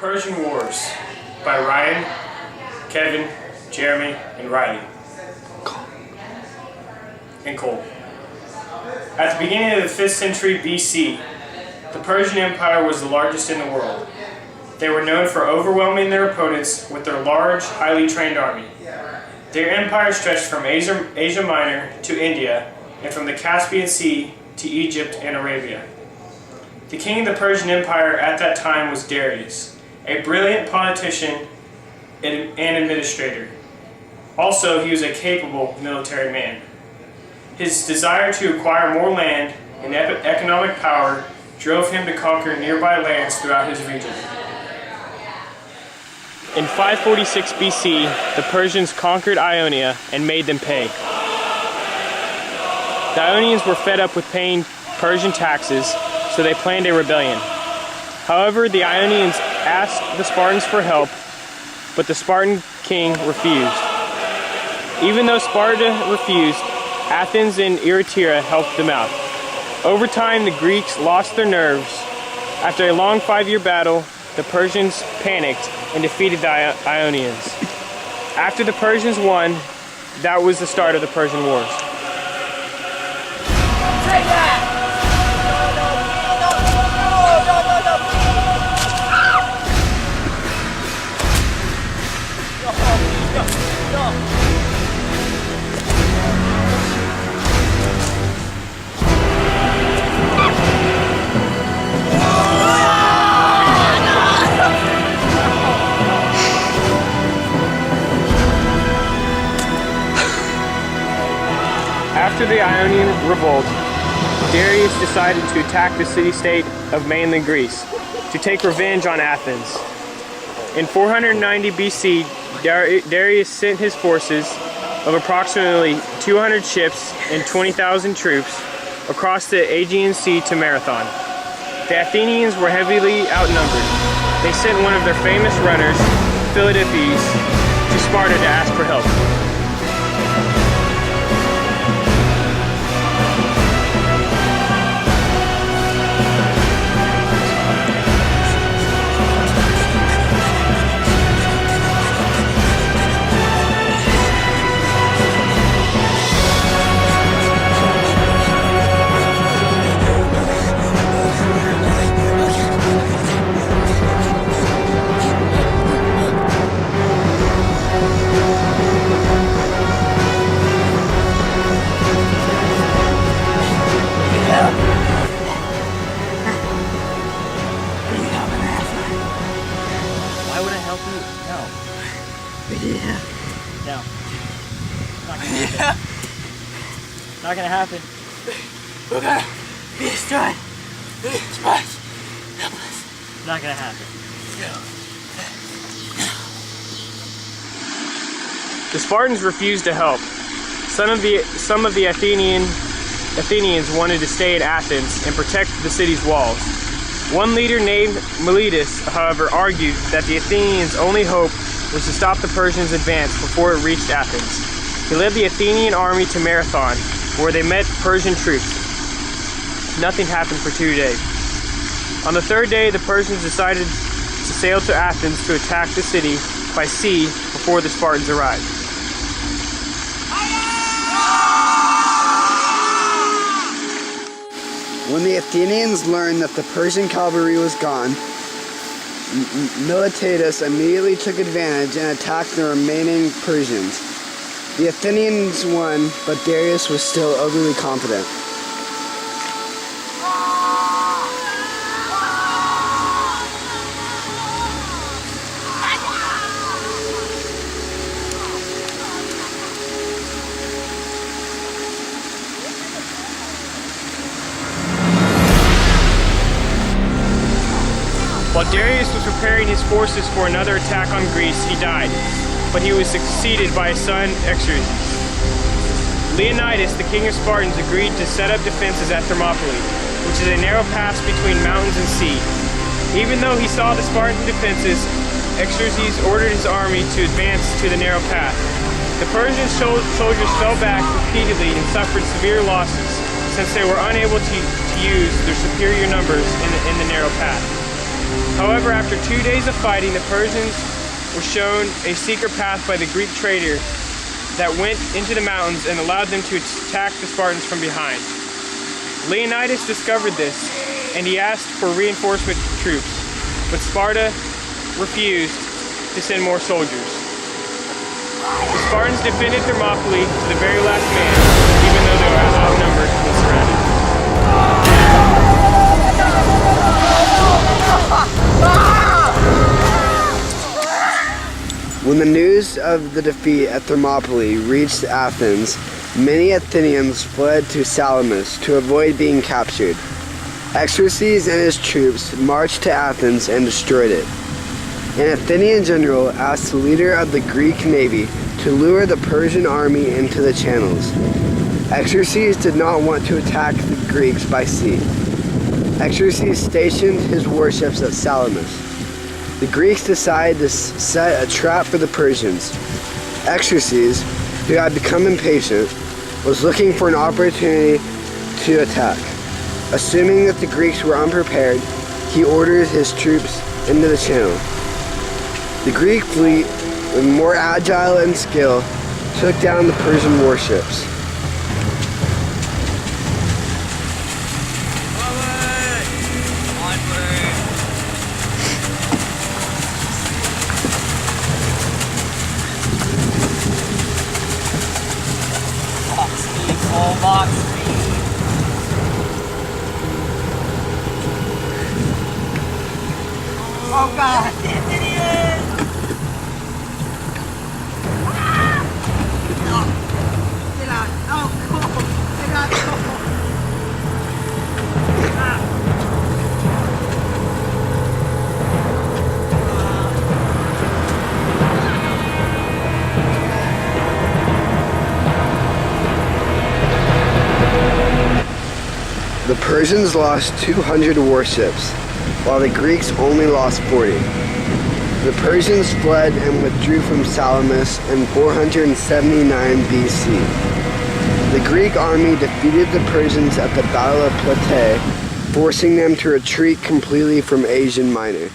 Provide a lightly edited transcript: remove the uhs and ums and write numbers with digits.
Persian Wars by Ryan, Kevin, Jeremy, and Riley. And Cole. At the beginning of the 5th century BC, the Persian Empire was the largest in the world. They were known for overwhelming their opponents with their large, highly trained army. Their empire stretched from Asia Minor to India and from the Caspian Sea to Egypt and Arabia. The king of the Persian Empire at that time was Darius, a brilliant politician and administrator. Also, he was a capable military man. His desire to acquire more land and economic power drove him to conquer nearby lands throughout his region. In 546 BC, the Persians conquered Ionia and made them pay. The Ionians were fed up with paying Persian taxes, so they planned a rebellion. However, the Ionians asked the Spartans for help, but the Spartan king refused. Even though Sparta refused, Athens and Eretria helped them out. Over time, the Greeks lost their nerves. After a long 5-year battle, the Persians panicked and defeated the Ionians. After the Persians won, that was the start of the Persian Wars. Take that! After the Ionian revolt, Darius decided to attack the city-state of mainland Greece to take revenge on Athens. In 490 BC, Darius sent his forces of approximately 200 ships and 20,000 troops across the Aegean Sea to Marathon. The Athenians were heavily outnumbered. They sent one of their famous runners, Philoctetes, to Sparta to ask for help. Why would I help you? No. Yeah. No. Not gonna happen. We're gonna be destroyed. Sparks. Help us. Not gonna happen. The Spartans refused to help. Some of the Athenians wanted to stay in Athens and protect the city's walls. One leader named Miletus, however, argued that the Athenians' only hope was to stop the Persians' advance before it reached Athens. He led the Athenian army to Marathon, where they met Persian troops. Nothing happened for 2 days. On the 3rd day, the Persians decided to sail to Athens to attack the city by sea before the Spartans arrived. When the Athenians learned that the Persian cavalry was gone, Miletus immediately took advantage and attacked the remaining Persians. The Athenians won, but Darius was still overly confident. While Darius was preparing his forces for another attack on Greece, he died, but he was succeeded by his son Xerxes. Leonidas, the king of Spartans, agreed to set up defenses at Thermopylae, which is a narrow pass between mountains and sea. Even though he saw the Spartan defenses, Xerxes ordered his army to advance to the narrow path. The Persian soldiers fell back repeatedly and suffered severe losses, since they were unable to use their superior numbers in the narrow path. However, after 2 days of fighting, the Persians were shown a secret path by the Greek trader that went into the mountains and allowed them to attack the Spartans from behind. Leonidas discovered this, and he asked for reinforcement troops, but Sparta refused to send more soldiers. The Spartans defended Thermopylae to the very last man, even though they were outnumbered and surrounded. When the news of the defeat at Thermopylae reached Athens, many Athenians fled to Salamis to avoid being captured. Xerxes and his troops marched to Athens and destroyed it. An Athenian general asked the leader of the Greek navy to lure the Persian army into the channels. Xerxes did not want to attack the Greeks by sea. Xerxes stationed his warships at Salamis. The Greeks decided to set a trap for the Persians. Xerxes, who had become impatient, was looking for an opportunity to attack. Assuming that the Greeks were unprepared, he ordered his troops into the channel. The Greek fleet, with more agile and skill, took down the Persian warships. Full box speed. Oh God! It is! No! Get out! Oh, cool! Get out! The Persians lost 200 warships, while the Greeks only lost 40. The Persians fled and withdrew from Salamis in 479 BC. The Greek army defeated the Persians at the Battle of Plataea, forcing them to retreat completely from Asia Minor.